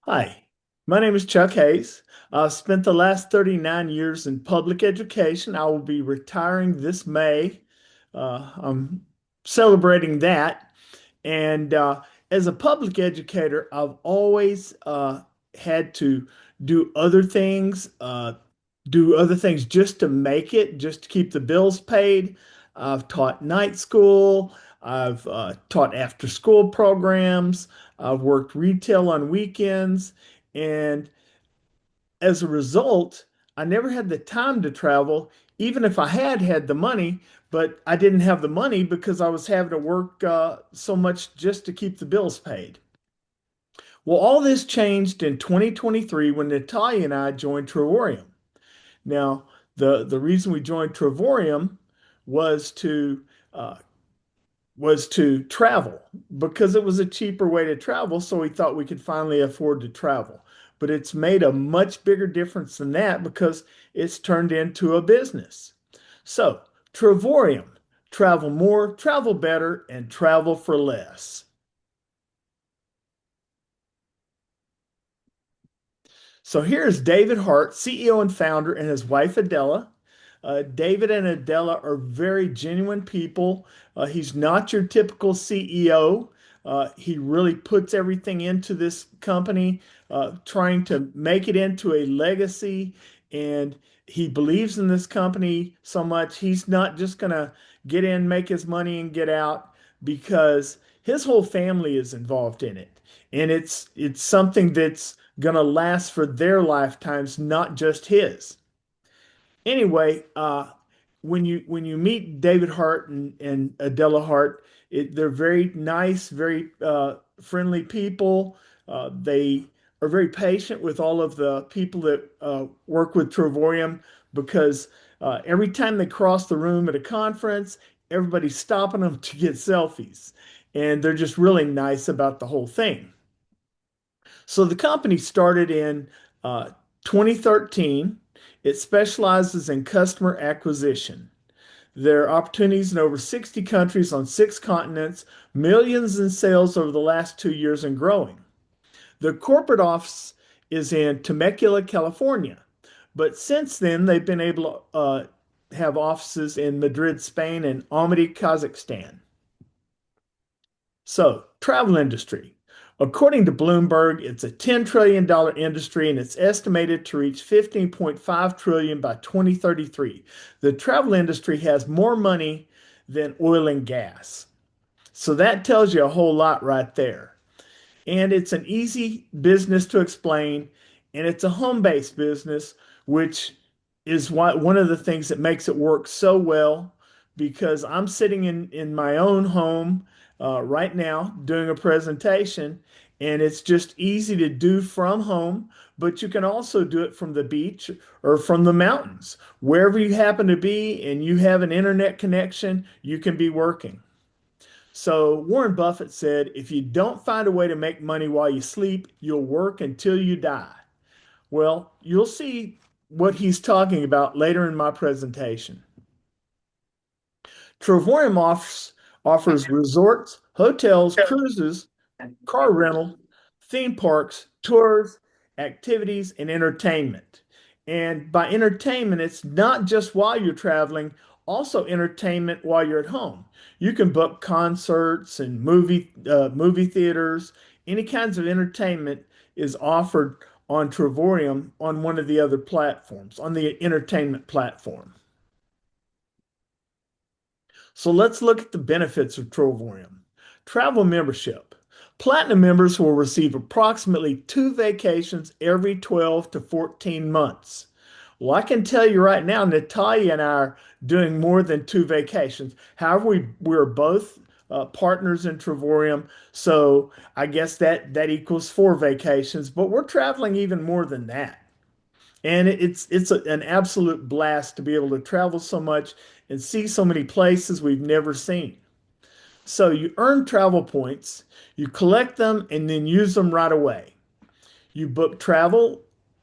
Hi, my name is Chuck Hayes. I've spent the last 39 years in public education. I will be retiring this May. I'm celebrating that. And as a public educator, I've always had to do other things, just to make it, just to keep the bills paid. I've taught night school. I've taught after school programs. I've worked retail on weekends. And as a result, I never had the time to travel, even if I had had the money, but I didn't have the money because I was having to work so much just to keep the bills paid. Well, all this changed in 2023 when Natalia and I joined Trevorium. Now, the reason we joined Trevorium was to uh, was to travel because it was a cheaper way to travel. So we thought we could finally afford to travel. But it's made a much bigger difference than that because it's turned into a business. So, Trevorium, travel more, travel better, and travel for less. So here's David Hart, CEO and founder, and his wife Adela. David and Adela are very genuine people. He's not your typical CEO. He really puts everything into this company, trying to make it into a legacy. And he believes in this company so much. He's not just going to get in, make his money, and get out because his whole family is involved in it. And it's something that's going to last for their lifetimes, not just his. Anyway, when you meet David Hart and Adela Hart, they're very nice, very friendly people. They are very patient with all of the people that work with Trevorium because every time they cross the room at a conference, everybody's stopping them to get selfies. And they're just really nice about the whole thing. So the company started in uh, 2013. It specializes in customer acquisition. There are opportunities in over 60 countries on six continents, millions in sales over the last 2 years and growing. The corporate office is in Temecula, California, but since then they've been able to have offices in Madrid, Spain, and Almaty, Kazakhstan. So, travel industry. According to Bloomberg, it's a $10 trillion industry and it's estimated to reach 15.5 trillion by 2033. The travel industry has more money than oil and gas. So that tells you a whole lot right there. And it's an easy business to explain, and it's a home-based business, which is one of the things that makes it work so well because I'm sitting in my own home right now doing a presentation, and it's just easy to do from home, but you can also do it from the beach or from the mountains. Wherever you happen to be and you have an internet connection, you can be working. So Warren Buffett said, if you don't find a way to make money while you sleep, you'll work until you die. Well, you'll see what he's talking about later in my presentation. Trevorium offers resorts, hotels, cruises, car rental, theme parks, tours, activities, and entertainment. And by entertainment, it's not just while you're traveling, also entertainment while you're at home. You can book concerts and movie theaters. Any kinds of entertainment is offered on Trevorium on one of the other platforms, on the entertainment platform. So let's look at the benefits of Trovorium. Travel membership. Platinum members will receive approximately two vacations every 12 to 14 months. Well, I can tell you right now, Natalia and I are doing more than two vacations. However, we're both partners in Travorium, so I guess that equals four vacations, but we're traveling even more than that. And an absolute blast to be able to travel so much and see so many places we've never seen. So you earn travel points, you collect them, and then use them right away. You book travel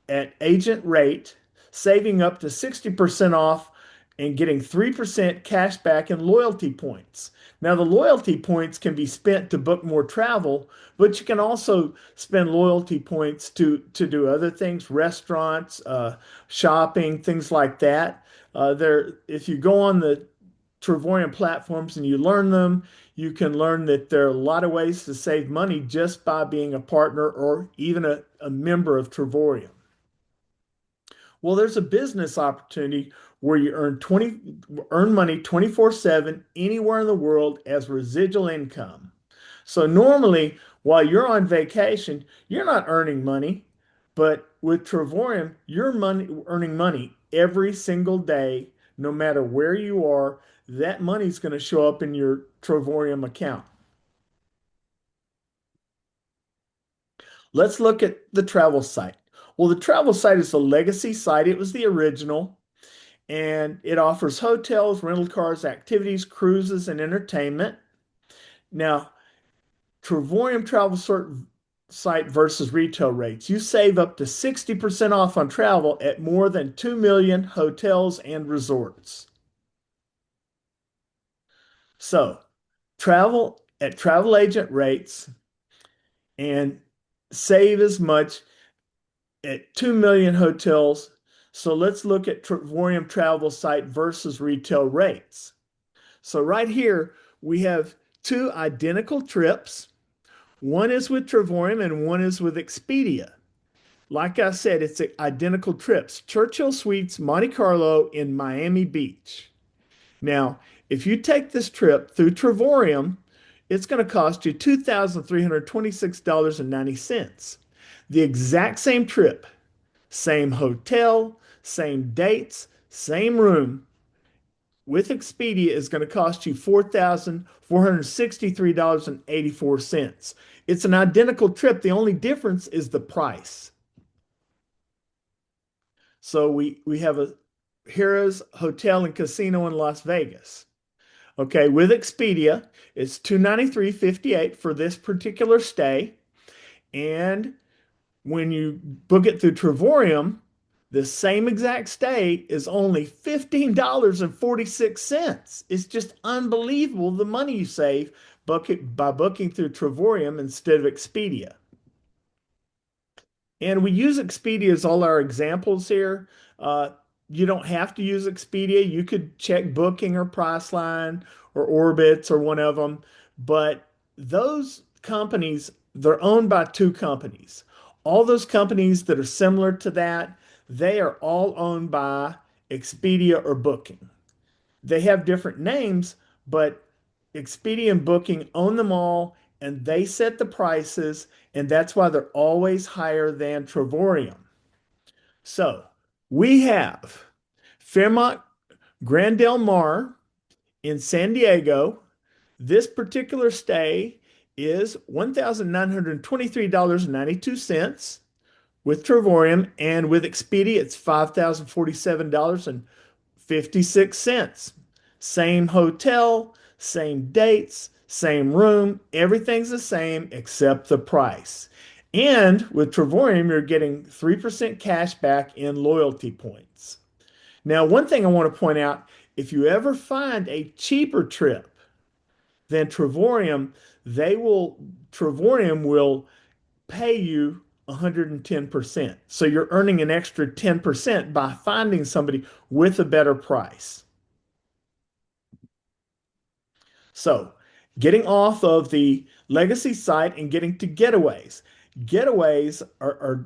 at agent rate, saving up to 60% off and getting 3% cash back in loyalty points. Now, the loyalty points can be spent to book more travel, but you can also spend loyalty points to do other things, restaurants, shopping, things like that. If you go on the Trevorium platforms and you learn them, you can learn that there are a lot of ways to save money just by being a partner or even a member of Trevorium. Well, there's a business opportunity where you earn money 24/7 anywhere in the world as residual income. So normally, while you're on vacation, you're not earning money, but with Trevorium, earning money every single day, no matter where you are. That money's going to show up in your Trevorium account. Let's look at the travel site. Well, the travel site is a legacy site. It was the original, and it offers hotels, rental cars, activities, cruises, and entertainment. Now, Trevorium site versus retail rates. You save up to 60% off on travel at more than 2 million hotels and resorts. So, travel at travel agent rates and save as much at 2 million hotels. So let's look at Trevorium travel site versus retail rates. So right here, we have two identical trips. One is with Trevorium and one is with Expedia. Like I said, it's identical trips. Churchill Suites, Monte Carlo in Miami Beach. Now, if you take this trip through Trevorium, it's going to cost you $2,326.90. The exact same trip, same hotel, same dates, same room with Expedia is going to cost you $4,463.84. It's an identical trip. The only difference is the price. So we have a Harrah's Hotel and Casino in Las Vegas. Okay, with Expedia, it's $293.58 for this particular stay. And when you book it through Trevorium, the same exact stay is only $15.46. It's just unbelievable the money you save by booking through Trevorium instead of Expedia. And we use Expedia as all our examples here. Uh, you don't have to use Expedia. You could check Booking or Priceline or Orbitz or one of them. But those companies, they're owned by two companies. All those companies that are similar to that, they are all owned by Expedia or Booking. They have different names, but Expedia and Booking own them all and they set the prices, and that's why they're always higher than Trevorium. So we have Fairmont Grand Del Mar in San Diego. This particular stay is $1,923.92 with Trevorium, and with Expedia, it's $5,047.56. Same hotel, same dates, same room, everything's the same except the price. And with Trevorium, you're getting 3% cash back in loyalty points. Now, one thing I want to point out, if you ever find a cheaper trip than Trevorium, Trevorium will pay you 110%. So you're earning an extra 10% by finding somebody with a better price. So getting off of the legacy site and getting to Getaways. Getaways are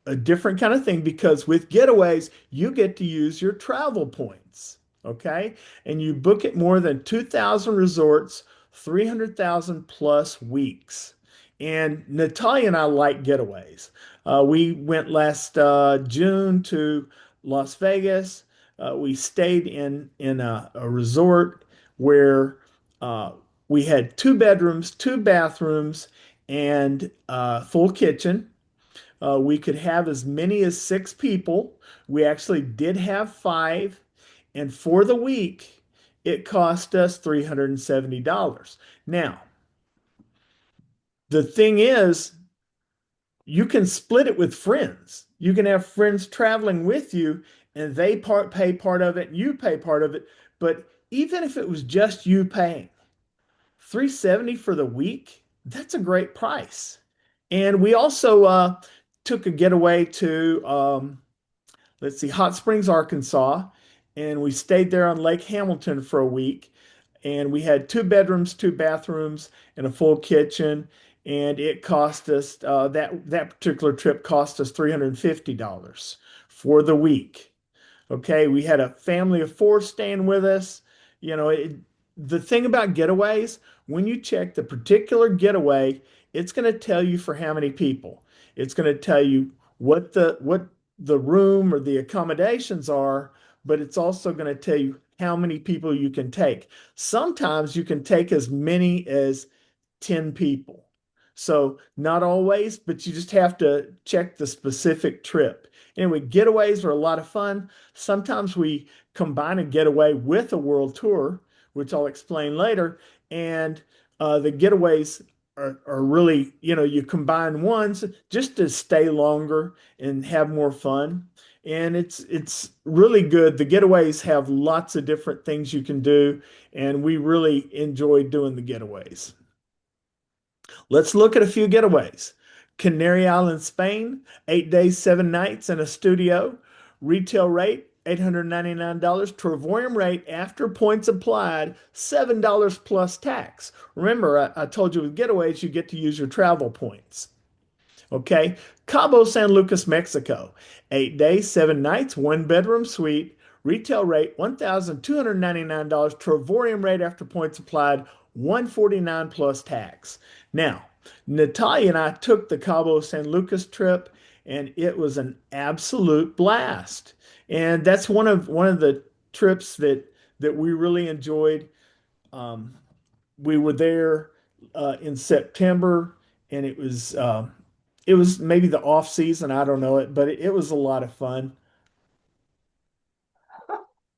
a different kind of thing because with Getaways, you get to use your travel points. Okay. And you book at more than 2,000 resorts, 300,000 plus weeks. And Natalia and I like Getaways. We went last June to Las Vegas. We stayed in a resort where uh, we had two bedrooms, two bathrooms, and a full kitchen. We could have as many as six people. We actually did have five. And for the week, it cost us $370. Now, the thing is, you can split it with friends. You can have friends traveling with you, and they pay part of it, and you pay part of it. But even if it was just you paying 370 for the week, that's a great price. And we also took a getaway to let's see, Hot Springs, Arkansas, and we stayed there on Lake Hamilton for a week. And we had two bedrooms, two bathrooms, and a full kitchen. And it cost us that particular trip cost us $350 for the week. Okay, we had a family of four staying with us. You know, the thing about getaways, when you check the particular getaway, it's going to tell you for how many people. It's going to tell you what the room or the accommodations are, but it's also going to tell you how many people you can take. Sometimes you can take as many as 10 people. So not always, but you just have to check the specific trip. Anyway, getaways are a lot of fun. Sometimes we combine a getaway with a world tour, which I'll explain later. And the getaways are really, you combine ones just to stay longer and have more fun. And it's really good. The getaways have lots of different things you can do, and we really enjoy doing the getaways. Let's look at a few getaways. Canary Islands, Spain, 8 days, 7 nights in a studio. Retail rate, $899. Terrarium rate after points applied, $7 plus tax. Remember, I told you with getaways, you get to use your travel points. Okay. Cabo San Lucas, Mexico. 8 days, 7 nights, one bedroom suite. Retail rate $1,299. Terrarium rate after points applied, 149 plus tax. Now, Natalia and I took the Cabo San Lucas trip, and it was an absolute blast. And that's one of the trips that we really enjoyed. Um, we were there in September, and it was maybe the off season. I don't know it, but it was a lot of fun.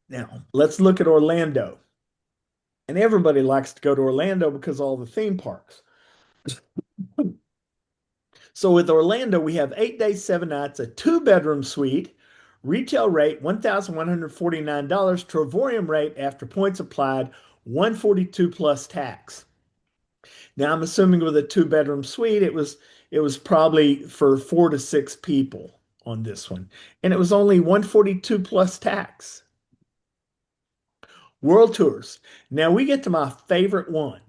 Now let's look at Orlando. And everybody likes to go to Orlando because of all the theme parks. So with Orlando, we have 8 days, 7 nights, a two-bedroom suite, retail rate $1,149, Terrarium rate after points applied, 142 plus tax. Now I'm assuming with a two-bedroom suite, it was probably for 4 to 6 people on this one. And it was only 142 plus tax. World tours. Now we get to my favorite one.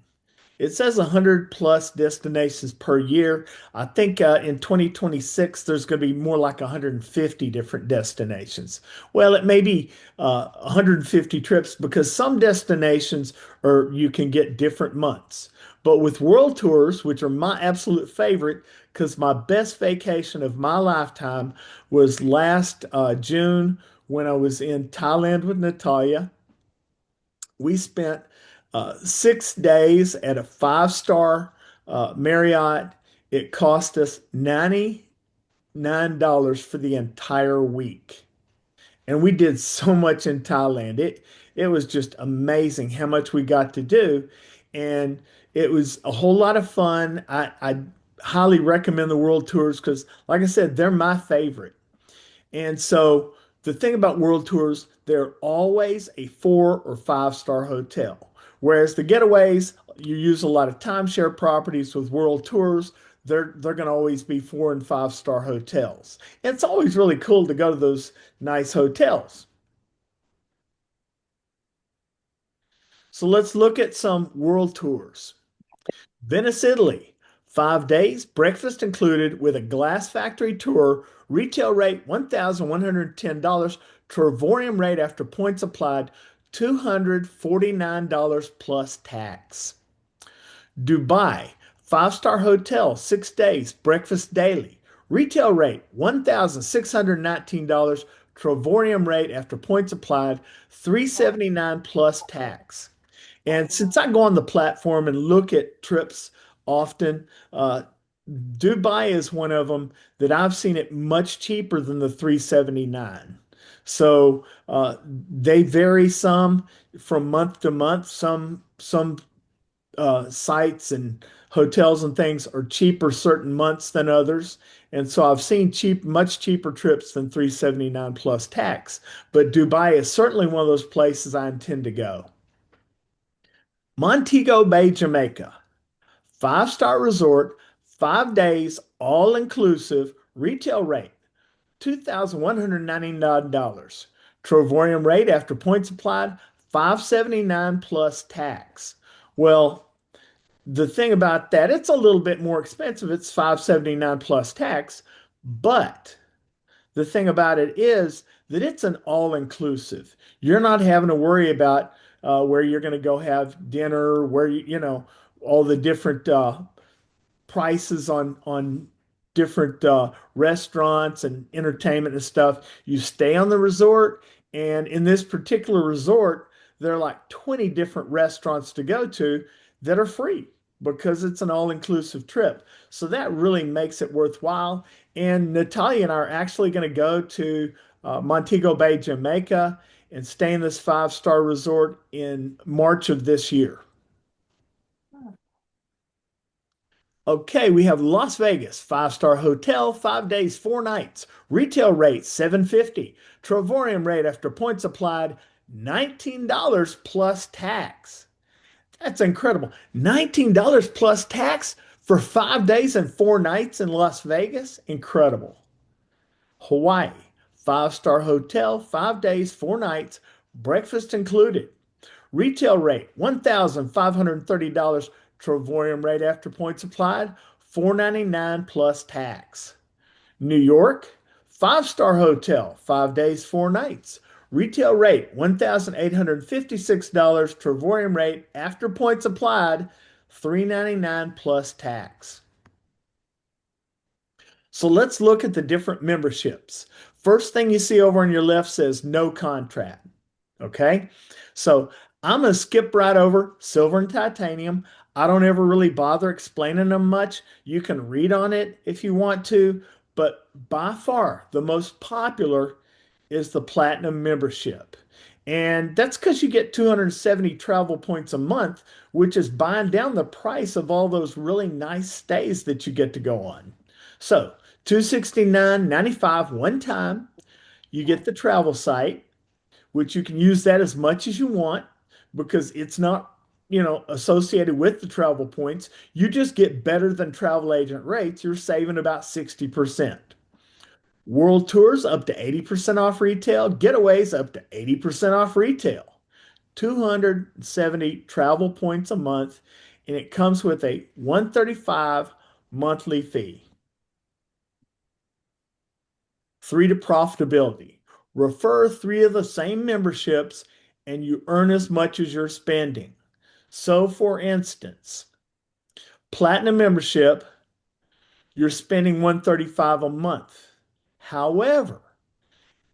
It says 100 plus destinations per year. I think in 2026, there's going to be more like 150 different destinations. Well, it may be 150 trips because some destinations are you can get different months. But with world tours, which are my absolute favorite, because my best vacation of my lifetime was last June when I was in Thailand with Natalia. We spent 6 days at a five-star Marriott. It cost us $99 for the entire week. And we did so much in Thailand. It was just amazing how much we got to do. And it was a whole lot of fun. I highly recommend the world tours because, like I said, they're my favorite. And so the thing about world tours, they're always a 4 or 5 star hotel. Whereas the getaways, you use a lot of timeshare properties with world tours. They're going to always be 4 and 5 star hotels. And it's always really cool to go to those nice hotels. So let's look at some world tours. Venice, Italy, 5 days, breakfast included with a glass factory tour, retail rate $1,110, Terrarium rate after points applied $249 plus tax. Dubai, 5 star hotel, 6 days, breakfast daily, retail rate $1,619, Terrarium rate after points applied 379 plus tax. And since I go on the platform and look at trips often, Dubai is one of them that I've seen it much cheaper than the 379. So they vary some from month to month. Some sites and hotels and things are cheaper certain months than others. And so I've seen much cheaper trips than 379 plus tax. But Dubai is certainly one of those places I intend to go. Montego Bay, Jamaica, five-star resort, 5 days, all inclusive, retail rate, $2,199. Trovorium rate after points applied, 579 plus tax. Well, the thing about that, it's a little bit more expensive. It's 579 plus tax, but the thing about it is that it's an all-inclusive. You're not having to worry about where you're going to go have dinner, where all the different prices on different restaurants and entertainment and stuff. You stay on the resort, and in this particular resort, there are like 20 different restaurants to go to that are free because it's an all-inclusive trip. So that really makes it worthwhile. And Natalia and I are actually going to go to Montego Bay, Jamaica, and stay in this five-star resort in March of this year. Okay, we have Las Vegas, five-star hotel, 5 days, 4 nights. Retail rate, 750. Trovorium rate after points applied, $19 plus tax. That's incredible. $19 plus tax for 5 days and 4 nights in Las Vegas? Incredible. Hawaii, five-star hotel, 5 days, 4 nights, breakfast included. Retail rate, $1,530. Trovorium rate after points applied, $499 plus tax. New York, five-star hotel, 5 days, 4 nights. Retail rate, $1,856. Trovorium rate after points applied, $399 plus tax. So let's look at the different memberships. First thing you see over on your left says no contract. Okay. So I'm going to skip right over silver and titanium. I don't ever really bother explaining them much. You can read on it if you want to, but by far the most popular is the platinum membership. And that's because you get 270 travel points a month, which is buying down the price of all those really nice stays that you get to go on. So 269.95 one time. You get the travel site, which you can use that as much as you want because it's not, associated with the travel points. You just get better than travel agent rates. You're saving about 60%. World tours up to 80% off retail, getaways up to 80% off retail. 270 travel points a month, and it comes with a 135 monthly fee. 3 to profitability. Refer 3 of the same memberships and you earn as much as you're spending. So, for instance, platinum membership, you're spending 135 a month. However,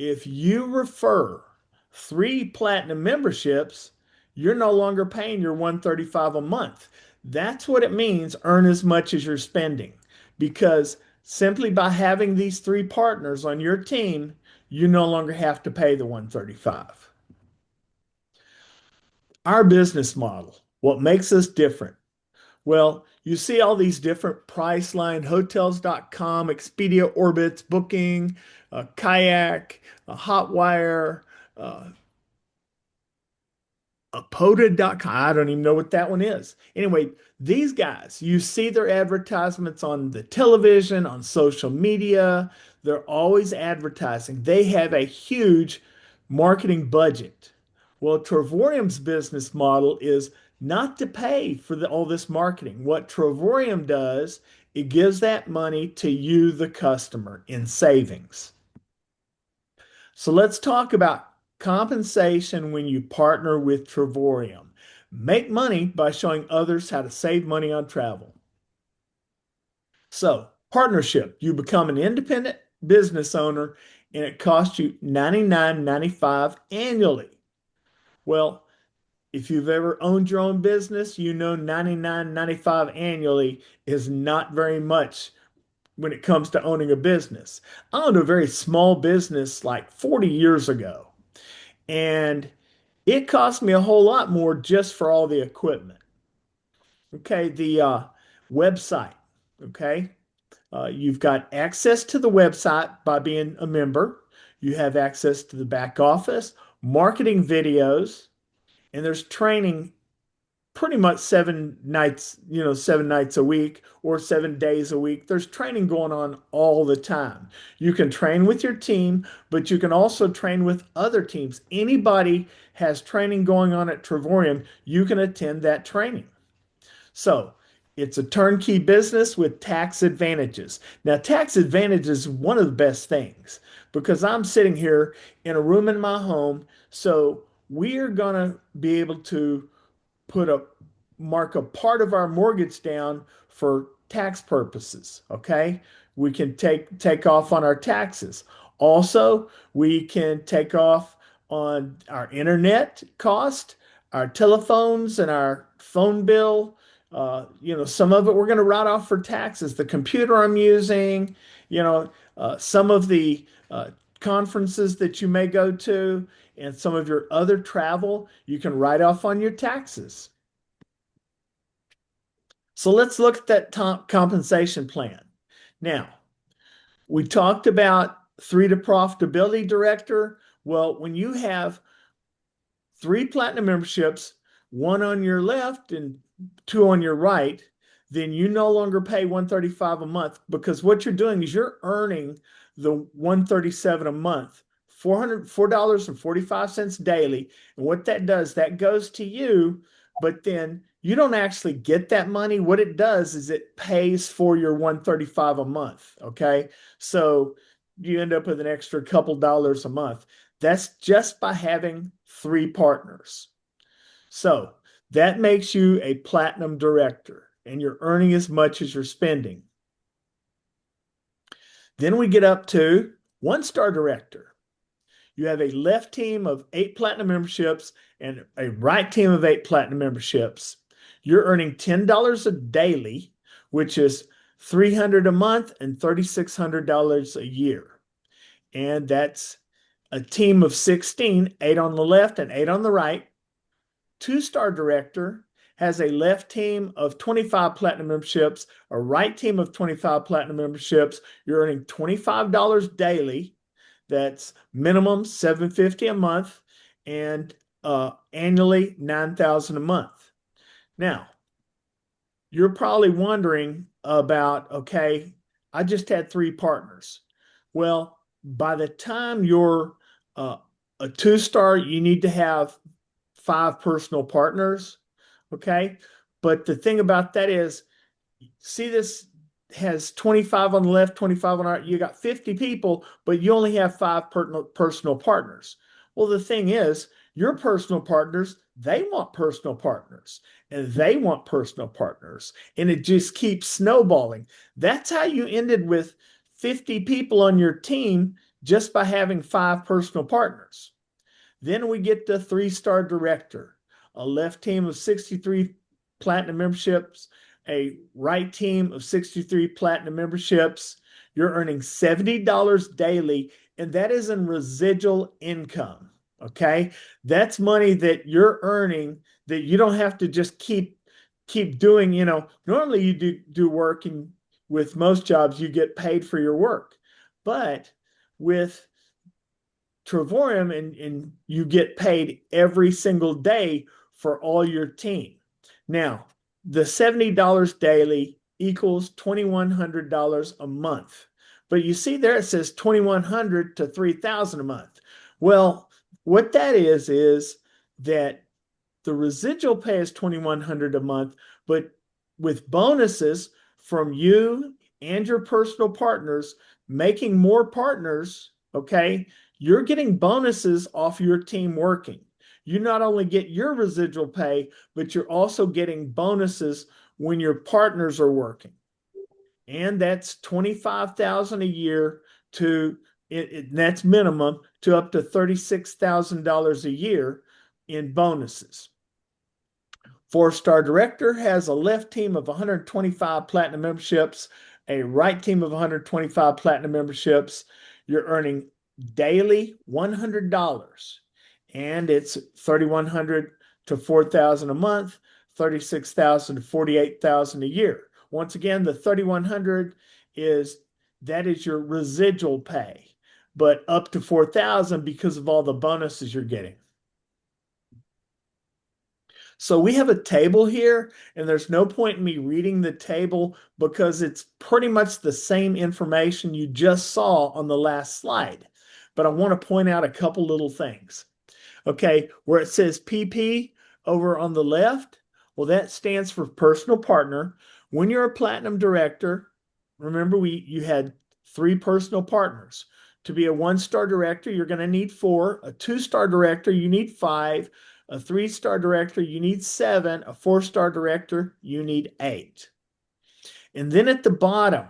if you refer 3 platinum memberships, you're no longer paying your 135 a month. That's what it means, earn as much as you're spending. Because simply by having these 3 partners on your team, you no longer have to pay the 135. Our business model, what makes us different? Well, you see all these different Priceline, Hotels.com, Expedia, Orbitz, Booking, Kayak, Hotwire, uh, Apoda.com. I don't even know what that one is. Anyway, these guys, you see their advertisements on the television, on social media. They're always advertising. They have a huge marketing budget. Well, Trovorium's business model is not to pay for all this marketing. What Trovorium does, it gives that money to you, the customer, in savings. So let's talk about compensation when you partner with Trovorium. Make money by showing others how to save money on travel. So, partnership, you become an independent business owner and it costs you $99.95 annually. Well, if you've ever owned your own business, you know $99.95 annually is not very much when it comes to owning a business. I owned a very small business like 40 years ago, and it cost me a whole lot more just for all the equipment. Okay, the website. Okay, you've got access to the website by being a member. You have access to the back office, marketing videos, and there's training pretty much 7 nights, 7 nights a week or 7 days a week. There's training going on all the time. You can train with your team, but you can also train with other teams. Anybody has training going on at Travorium, you can attend that training. So it's a turnkey business with tax advantages. Now, tax advantages is one of the best things because I'm sitting here in a room in my home. So we are going to be able to put a mark a part of our mortgage down for tax purposes. Okay. We can take off on our taxes. Also, we can take off on our internet cost, our telephones and our phone bill. Some of it we're going to write off for taxes. The computer I'm using, some of the conferences that you may go to, and some of your other travel, you can write off on your taxes. So let's look at that compensation plan. Now, we talked about 3 to profitability director. Well, when you have 3 platinum memberships, 1 on your left and 2 on your right, then you no longer pay $135 a month because what you're doing is you're earning the $137 a month, $4.45 daily. And what that does, that goes to you, but then you don't actually get that money. What it does is it pays for your $135 a month. Okay. So you end up with an extra couple dollars a month. That's just by having 3 partners. So that makes you a platinum director and you're earning as much as you're spending. Then we get up to 1-star director. You have a left team of 8 platinum memberships and a right team of 8 platinum memberships. You're earning $10 a daily, which is $300 a month and $3,600 a year. And that's a team of 16, 8 on the left and 8 on the right. 2-star director has a left team of 25 platinum memberships, a right team of 25 platinum memberships. You're earning $25 daily. That's minimum $750 a month and annually $9,000 a month. Now, you're probably wondering about, okay, I just had 3 partners. Well, by the time you're a 2-star, you need to have 5 personal partners. Okay. But the thing about that is, see, this has 25 on the left, 25 on the right. You got 50 people, but you only have 5 personal partners. Well, the thing is, your personal partners, they want personal partners and they want personal partners. And it just keeps snowballing. That's how you ended with 50 people on your team just by having 5 personal partners. Then we get the 3-star director, a left team of 63 platinum memberships, a right team of 63 platinum memberships. You're earning $70 daily, and that is in residual income. Okay. That's money that you're earning that you don't have to just keep doing. Normally you do work, and with most jobs, you get paid for your work. But with Travorium, and you get paid every single day for all your team. Now, the $70 daily equals $2,100 a month. But you see there it says $2,100 to $3,000 a month. Well, what that is that the residual pay is $2,100 a month, but with bonuses from you and your personal partners making more partners, okay, you're getting bonuses off your team working. You not only get your residual pay, but you're also getting bonuses when your partners are working. And that's $25,000 a year to that's minimum to up to $36,000 a year in bonuses. 4-star director has a left team of 125 platinum memberships, a right team of 125 platinum memberships. You're earning daily $100, and it's $3,100 to $4,000 a month. 36,000 to 48,000 a year. Once again, the 3,100 is that is your residual pay, but up to 4,000 because of all the bonuses you're getting. So we have a table here, and there's no point in me reading the table because it's pretty much the same information you just saw on the last slide. But I want to point out a couple little things. Okay, where it says PP over on the left, well, that stands for personal partner. When you're a platinum director, remember you had 3 personal partners. To be a 1-star director, you're going to need 4. A 2-star director, you need 5. A 3-star director, you need 7. A 4-star director, you need 8. And then at the bottom,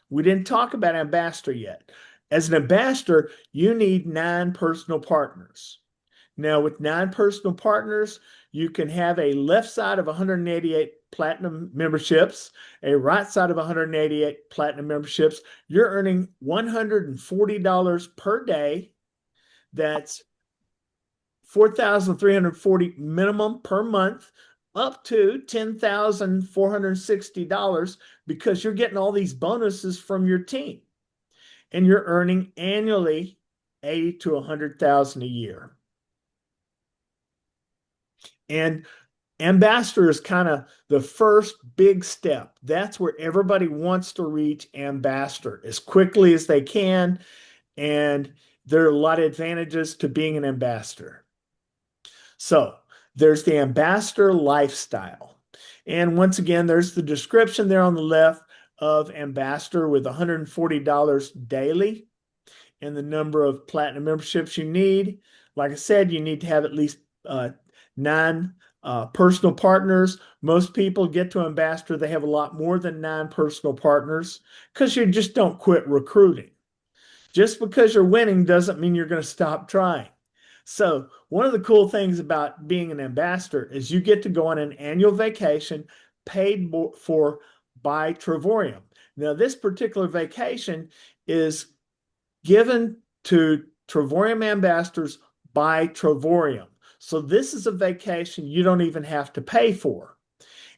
we didn't talk about ambassador yet. As an ambassador, you need 9 personal partners. Now, with 9 personal partners, you can have a left side of 188 platinum memberships, a right side of 188 platinum memberships. You're earning $140 per day. That's 4,340 minimum per month, up to $10,460 because you're getting all these bonuses from your team. And you're earning annually 80 to 100,000 a year. And ambassador is kind of the first big step. That's where everybody wants to reach ambassador as quickly as they can. And there are a lot of advantages to being an ambassador. So there's the ambassador lifestyle. And once again, there's the description there on the left of ambassador with $140 daily and the number of platinum memberships you need. Like I said, you need to have at least 9 personal partners. Most people get to ambassador, they have a lot more than 9 personal partners because you just don't quit recruiting. Just because you're winning doesn't mean you're going to stop trying. So one of the cool things about being an ambassador is you get to go on an annual vacation paid for by Trovorium. Now, this particular vacation is given to Trovorium ambassadors by Trovorium. So this is a vacation you don't even have to pay for.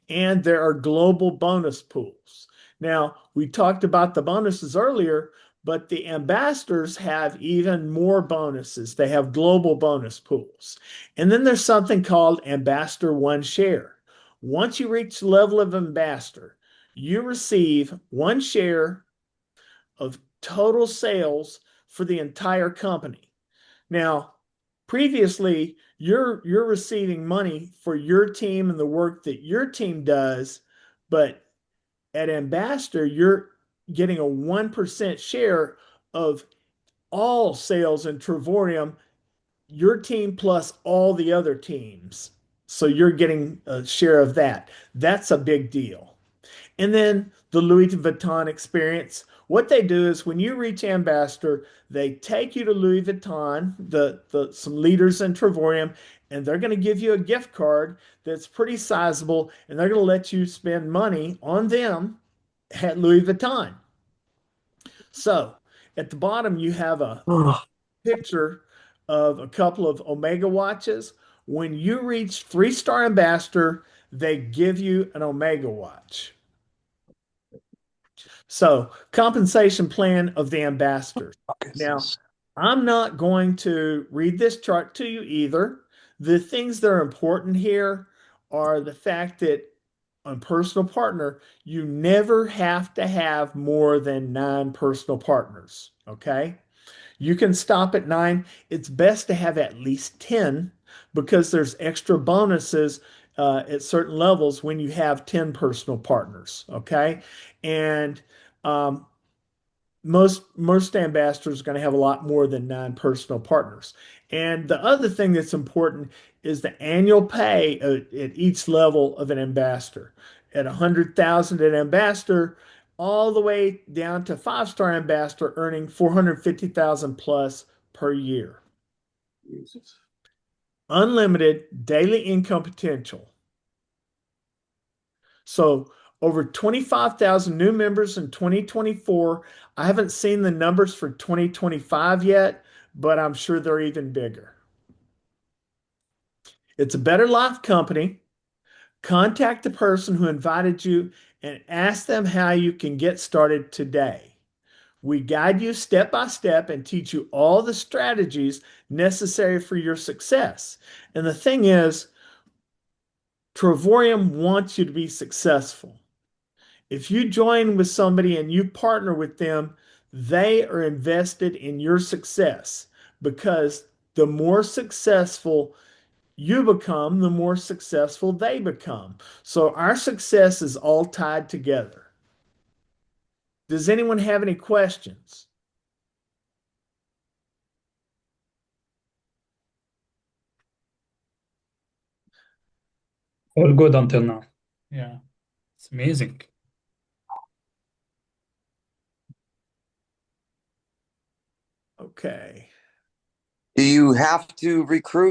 And there are global bonus pools. Now, we talked about the bonuses earlier, but the ambassadors have even more bonuses. They have global bonus pools. And then there's something called Ambassador One Share. Once you reach the level of ambassador, you receive 1 share of total sales for the entire company. Now, previously, you're receiving money for your team and the work that your team does, but at ambassador, you're getting a 1% share of all sales in Trovorium, your team plus all the other teams. So you're getting a share of that. That's a big deal. And then the Louis Vuitton experience. What they do is when you reach ambassador, they take you to Louis Vuitton, some leaders in Trovorium, and they're going to give you a gift card that's pretty sizable, and they're going to let you spend money on them at Louis Vuitton. So at the bottom, you have a Oh, picture of a couple of Omega watches. When you reach 3-star ambassador, they give you an Omega watch. So, compensation plan of the ambassadors. Now, goodness. I'm not going to read this chart to you either. The things that are important here are the fact that on personal partner, you never have to have more than 9 personal partners. Okay. You can stop at 9. It's best to have at least 10 because there's extra bonuses at certain levels when you have 10 personal partners. Okay. And um, most ambassadors are going to have a lot more than 9 personal partners. And the other thing that's important is the annual pay at each level of an ambassador. At 100,000 an ambassador, all the way down to 5-star ambassador earning 450,000 plus per year. Jesus. Unlimited daily income potential. So over 25,000 new members in 2024. I haven't seen the numbers for 2025 yet, but I'm sure they're even bigger. It's a better life company. Contact the person who invited you and ask them how you can get started today. We guide you step by step and teach you all the strategies necessary for your success. And the thing is, Trovorium wants you to be successful. If you join with somebody and you partner with them, they are invested in your success because the more successful you become, the more successful they become. So our success is all tied together. Does anyone have any questions? All good until now. Yeah, it's amazing. Okay. Do you have to recruit